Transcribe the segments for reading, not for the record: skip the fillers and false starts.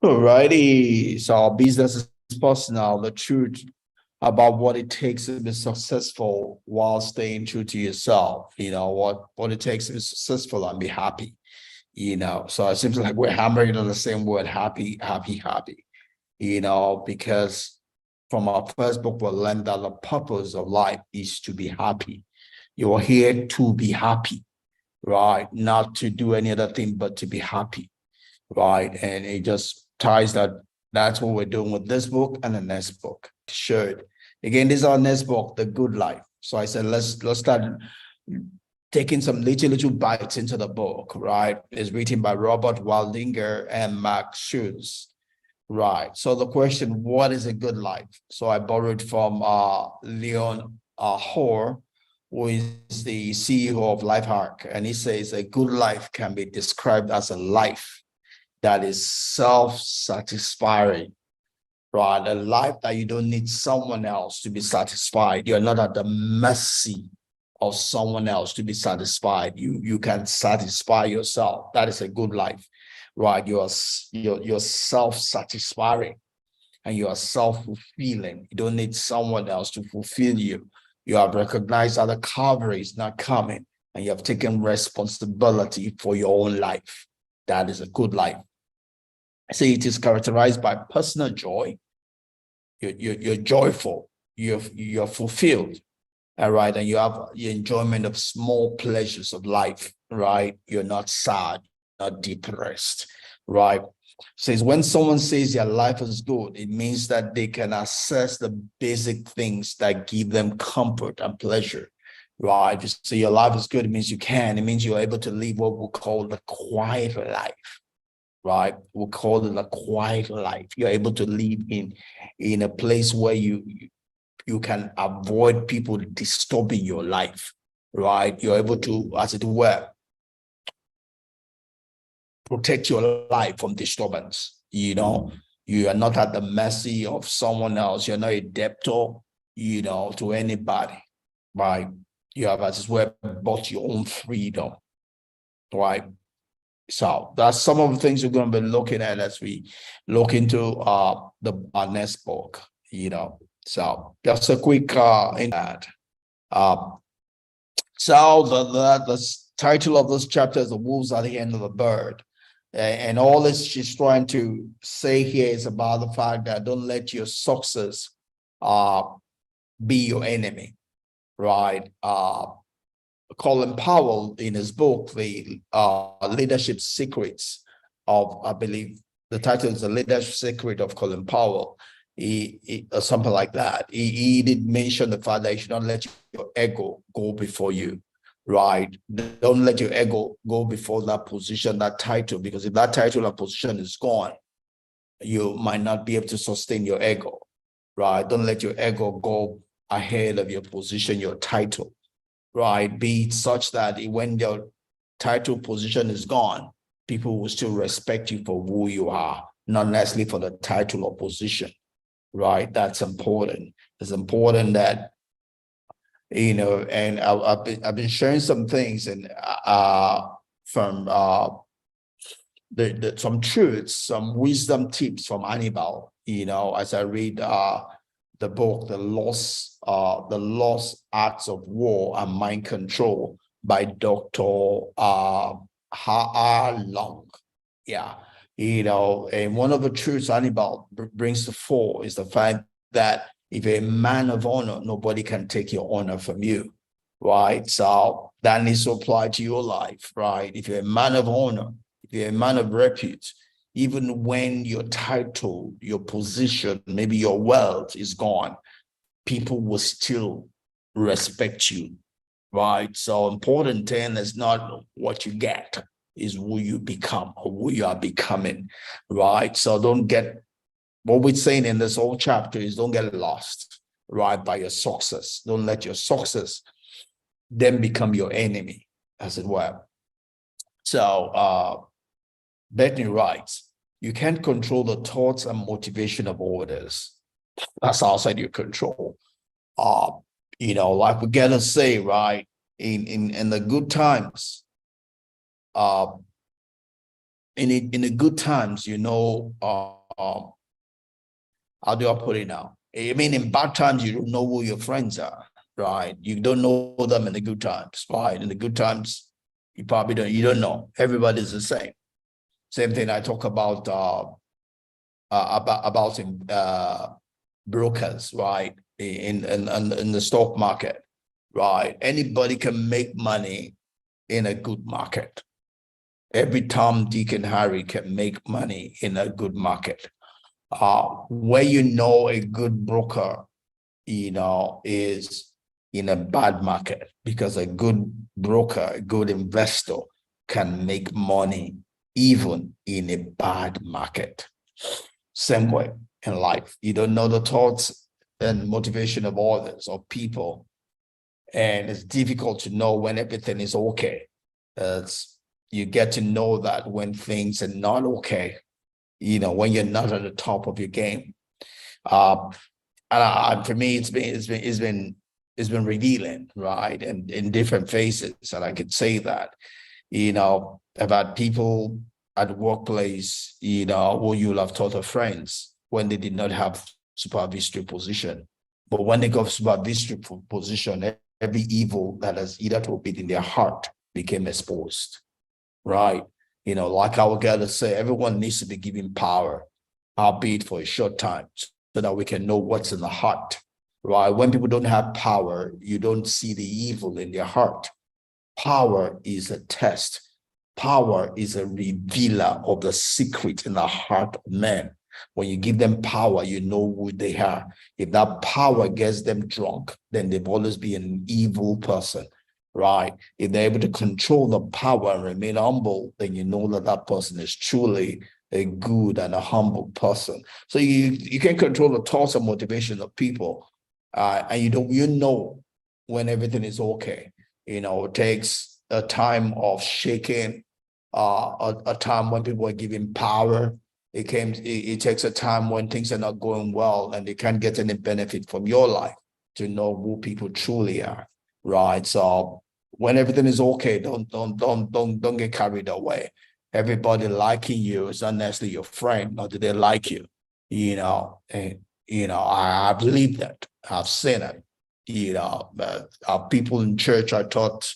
Alrighty, so our business is personal, the truth about what it takes to be successful while staying true to yourself. What it takes to be successful and be happy. So it seems like we're hammering on the same word, happy, happy, happy. Because from our first book, we learned that the purpose of life is to be happy. You're here to be happy, right? Not to do any other thing, but to be happy, right? And it just ties that's what we're doing with this book and the next book. Sure. Again, this is our next book, The Good Life. So I said, let's start taking some little bites into the book, right? It's written by Robert Waldinger and Mark Schutz. Right. So the question, what is a good life? So I borrowed from Leon Hoare, who is the CEO of Lifehack, and he says a good life can be described as a life that is self-satisfying, right? A life that you don't need someone else to be satisfied. You're not at the mercy of someone else to be satisfied. You can satisfy yourself. That is a good life, right? You're self-satisfying and you are self-fulfilling. You don't need someone else to fulfill you. You have recognized that the Calvary is not coming and you have taken responsibility for your own life. That is a good life. Say it is characterized by personal joy. You're joyful, you're fulfilled, all right, and you have your enjoyment of small pleasures of life, right? You're not sad, not depressed, right? Says when someone says their life is good, it means that they can access the basic things that give them comfort and pleasure, right? If you say your life is good, it means you can. It means you're able to live what we call the quiet life, right? We call it a quiet life. You're able to live in a place where you can avoid people disturbing your life, right? You're able to, as it were, protect your life from disturbance. You are not at the mercy of someone else. You're not a debtor, to anybody, right? You have, as it were, bought your own freedom, right? So that's some of the things we're going to be looking at as we look into our next book, So just a quick in that. Um, so the title of this chapter is "The Wolves at the End of the Bird," and all this she's trying to say here is about the fact that don't let your success be your enemy, right? Colin Powell, in his book, The Leadership Secrets of, I believe the title is The Leadership Secret of Colin Powell, or something like that. He did mention the fact that you should not let your ego go before you, right? Don't let your ego go before that position, that title, because if that title or position is gone, you might not be able to sustain your ego, right? Don't let your ego go ahead of your position, your title, right? Be it such that when your title position is gone, people will still respect you for who you are, not necessarily for the title or position, right? That's important. It's important that, and I've been sharing some things and from some truths, some wisdom tips from Annibal, as I read the book, The Lost Arts of War and Mind Control by Dr. Ha Long. Yeah. And one of the truths Annibal brings to fore is the fact that if you're a man of honor, nobody can take your honor from you, right? So that needs to apply to your life, right? If you're a man of honor, if you're a man of repute, even when your title, your position, maybe your wealth is gone, people will still respect you, right? So important thing is not what you get, is who you become or who you are becoming, right? So don't get, what we're saying in this whole chapter is don't get lost, right, by your success. Don't let your success then become your enemy, as it were. So Bethany writes, you can't control the thoughts and motivation of others. That's outside your control. Uh, like we gotta say, right? In the good times, uh, in the good times, how do I put it now? I mean, in bad times, you don't know who your friends are, right? You don't know them in the good times, right? In the good times, you don't know. Everybody's the same. Same thing I talk about in brokers, right? In the stock market, right? Anybody can make money in a good market. Every Tom, Dick, and Harry can make money in a good market. Where a good broker, is in a bad market, because a good broker, a good investor can make money even in a bad market. Same way in life. You don't know the thoughts and motivation of others or people, and it's difficult to know when everything is okay. You get to know that when things are not okay, when you're not at the top of your game. And for me, it's been revealing, right? And in different phases, and I could say that, about people at the workplace, who you'll have taught of friends when they did not have supervisory position. But when they got supervisory position, every evil that has either to be in their heart became exposed, right? Like our God say, everyone needs to be given power, albeit for a short time, so that we can know what's in the heart, right? When people don't have power, you don't see the evil in their heart. Power is a test. Power is a revealer of the secret in the heart of man. When you give them power, you know who they are. If that power gets them drunk, then they've always been an evil person, right? If they're able to control the power and remain humble, then you know that that person is truly a good and a humble person. So you can control the thoughts and motivation of people, and you know when everything is okay. It takes a time of shaking, a time when people are giving power. It takes a time when things are not going well and they can't get any benefit from your life, to know who people truly are, right? So when everything is okay, don't get carried away. Everybody liking you is not necessarily your friend, nor do they like you. And I believe that. I've seen it. People in church, I thought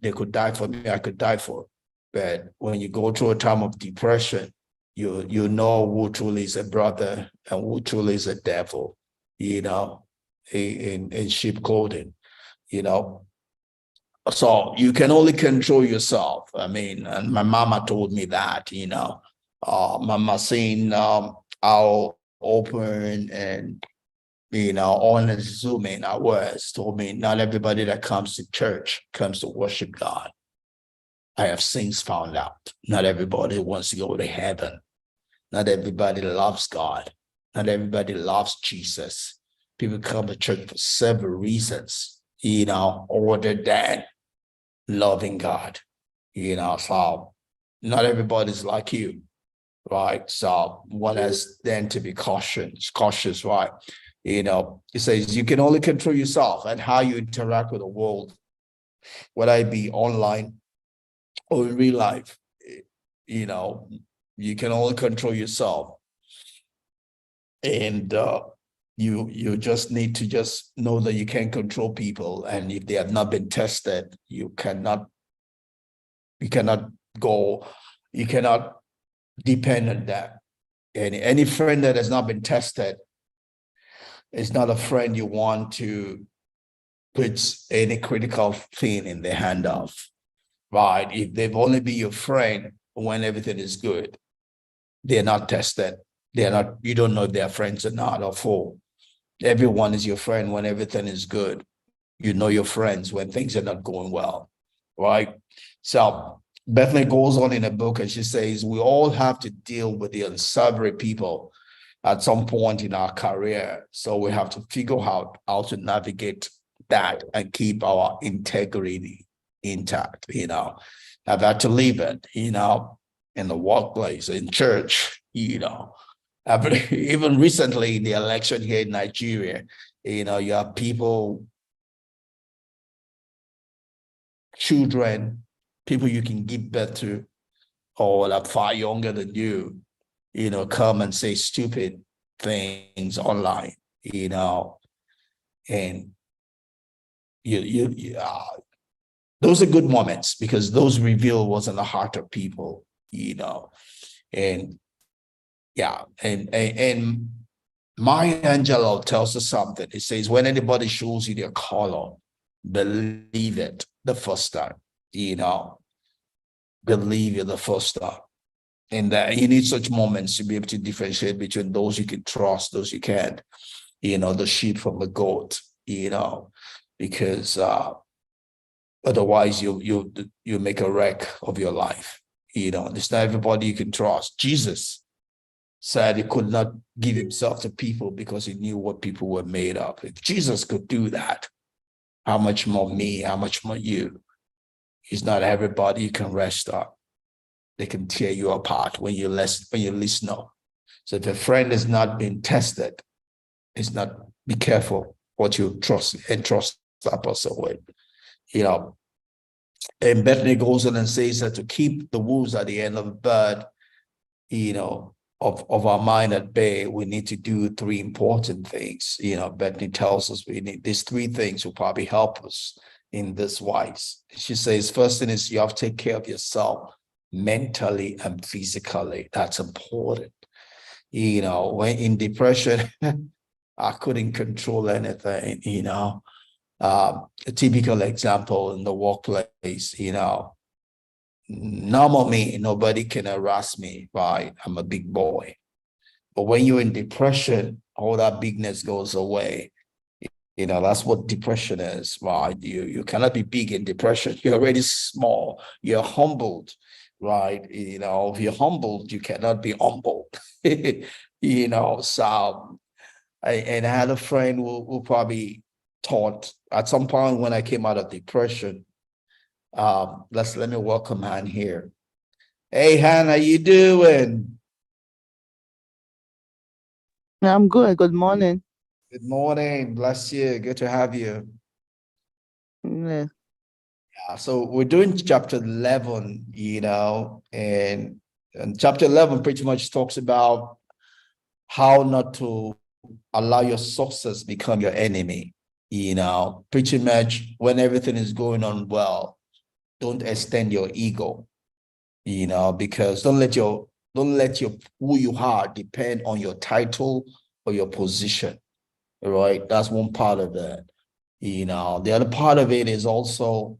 they could die for me, I could die for. But when you go through a time of depression, you know who truly is a brother and who truly is a devil, in sheep clothing, you know. So you can only control yourself. I mean, and my mama told me that, mama saying, how open and, honest assuming I was, told me not everybody that comes to church comes to worship God. I have since found out not everybody wants to go to heaven. Not everybody loves God. Not everybody loves Jesus. People come to church for several reasons, other than loving God. So not everybody's like you, right? So one has then to be cautious, right? It says you can only control yourself and how you interact with the world, whether it be online or in real life. You know, you can only control yourself, and you just need to just know that you can't control people, and if they have not been tested, you cannot go, you cannot depend on that. And any friend that has not been tested is not a friend you want to put any critical thing in the hand of, right? If they've only been your friend when everything is good, they're not tested. They're not, you don't know if they're friends or not or foe. Everyone is your friend when everything is good. You know your friends when things are not going well, right? So Bethany goes on in a book and she says, we all have to deal with the unsavory people at some point in our career. So we have to figure out how to navigate that and keep our integrity intact. I've had to leave it, in the workplace, in church, even recently in the election here in Nigeria, you have people, children, people you can give birth to, or that far younger than you, come and say stupid things online, and those are good moments because those reveal what's in the heart of people, and yeah, and Maya Angelou tells us something. It says, when anybody shows you their color, believe it the first time, believe it the first time. And that you need such moments to be able to differentiate between those you can trust, those you can't, the sheep from the goat, because otherwise you make a wreck of your life. It's not everybody you can trust. Jesus said he could not give himself to people because he knew what people were made of. If Jesus could do that, how much more me, how much more you? It's not everybody you can rest on. They can tear you apart when you least know. So if a friend is not being tested, it's not, be careful what you trust that person with. And Bethany goes on and says that to keep the wolves at the end of the bird, of our mind at bay, we need to do three important things. Bethany tells us we need these three things will probably help us in this wise. She says, first thing is you have to take care of yourself mentally and physically. That's important. When in depression, I couldn't control anything, a typical example in the workplace, normal me, nobody can harass me, right? I'm a big boy. But when you're in depression, all that bigness goes away. That's what depression is, right? You cannot be big in depression. You're already small. You're humbled, right? If you're humbled, you cannot be humbled. So I had a friend who probably taught at some point when I came out of depression. Let me welcome Han here. Hey, Han, how you doing? I'm good. Good morning. Good morning. Bless you. Good to have you. Yeah. So we're doing chapter 11, and chapter 11 pretty much talks about how not to allow your success become your enemy. Pretty much when everything is going on well, don't extend your ego, because don't let your who you are depend on your title or your position, right? That's one part of it. The other part of it is also,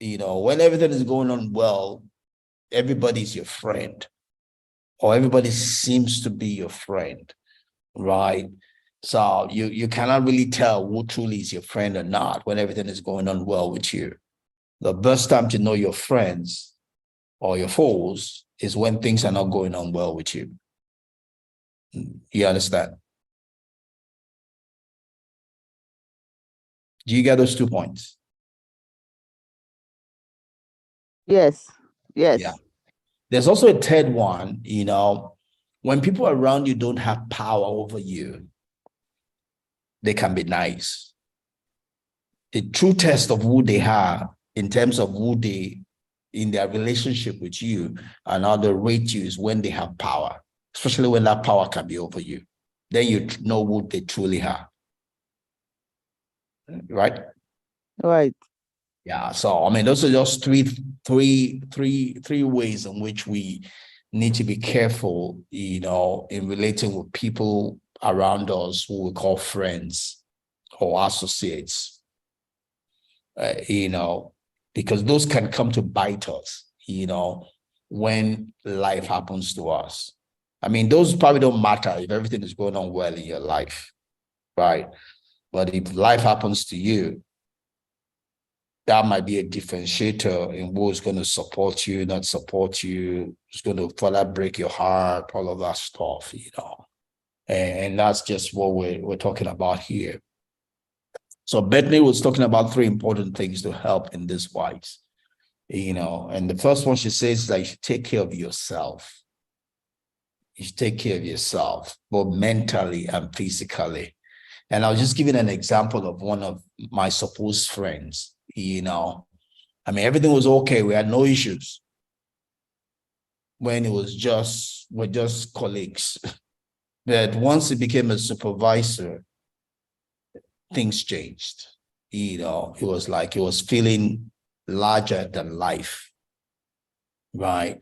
when everything is going on well, everybody's your friend, or everybody seems to be your friend, right? So you cannot really tell who truly is your friend or not when everything is going on well with you. The best time to know your friends or your foes is when things are not going on well with you. You understand? Do you get those 2 points? Yes. Yeah. Yes. There's also a third one, when people around you don't have power over you, they can be nice. The true test of who they are in terms of who they in their relationship with you and how they rate you is when they have power, especially when that power can be over you. Then you know who they truly are, right? Right. Yeah. So I mean, those are just three ways in which we need to be careful, in relating with people around us who we call friends or associates, because those can come to bite us, when life happens to us. I mean, those probably don't matter if everything is going on well in your life, right? But if life happens to you, that might be a differentiator in who's going to support you, not support you, who's going to further break your heart, all of that stuff, And that's just what we're talking about here. So Bethany was talking about three important things to help in this wise, and the first one she says that you should take care of yourself. You should take care of yourself, both mentally and physically. And I was just giving an example of one of my supposed friends, I mean, everything was okay. We had no issues. when it was just, we're just colleagues. But once he became a supervisor, things changed. You know, it was like he was feeling larger than life, right?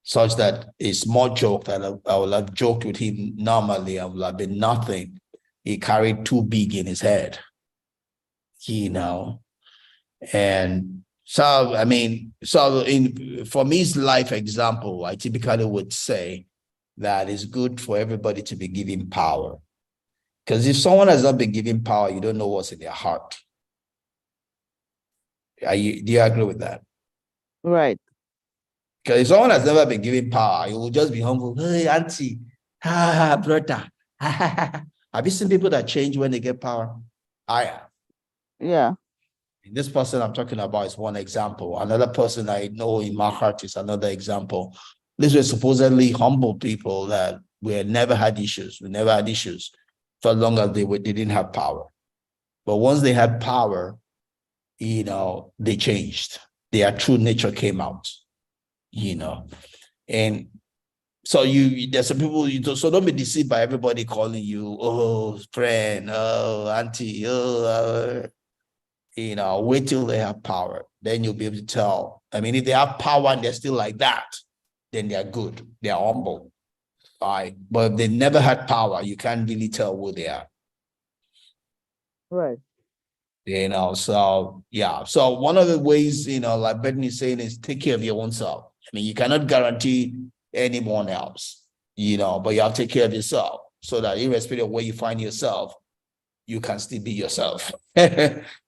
Such that a small joke that I would have joked with him normally, I would have been nothing. He carried too big in his head, you know. And so, I mean, so in for me's life example, I typically would say that it's good for everybody to be given power. Because if someone has not been given power, you don't know what's in their heart. Do you agree with that? Right. Because if someone has never been given power, you will just be humble. Hey, auntie, brother. Have you seen people that change when they get power? I Yeah. This person I'm talking about is one example. Another person I know in my heart is another example. These were supposedly humble people that we had never had issues. We never had issues for long as they didn't have power. But once they had power, you know, they changed. Their true nature came out, you know. And so there's some people, so don't be deceived by everybody calling you, oh, friend, oh, auntie, oh, you know, wait till they have power. Then you'll be able to tell. I mean, if they have power and they're still like that, then they're good. They're humble. All right. But if they never had power, you can't really tell who they are. Right. You know, so yeah. So one of the ways, you know, like Brittany is saying, is take care of your own self. I mean, you cannot guarantee anyone else, you know, but you have to take care of yourself so that irrespective of where you find yourself, you can still be yourself.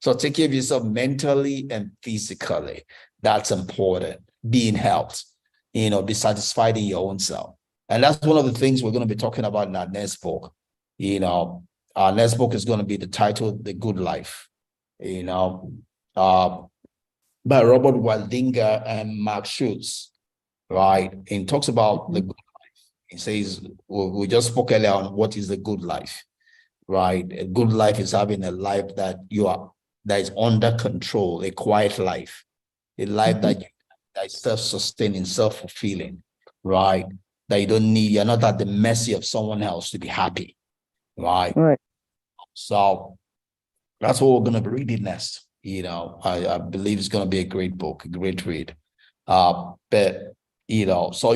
So take care of yourself mentally and physically. That's important. Being helped, you know, be satisfied in your own self. And that's one of the things we're going to be talking about in our next book. You know, our next book is going to be the title, The Good Life, you know, by Robert Waldinger and Mark Schultz, right? And talks about the good life. He says, we just spoke earlier on what is the good life, right? A good life is having a life that that is under control, a quiet life, a life that is self-sustaining, self-fulfilling, right? That you don't need, you're not at the mercy of someone else to be happy, right? Right. So that's what we're going to be reading next. You know, I believe it's going to be a great book, a great read. But, you know, so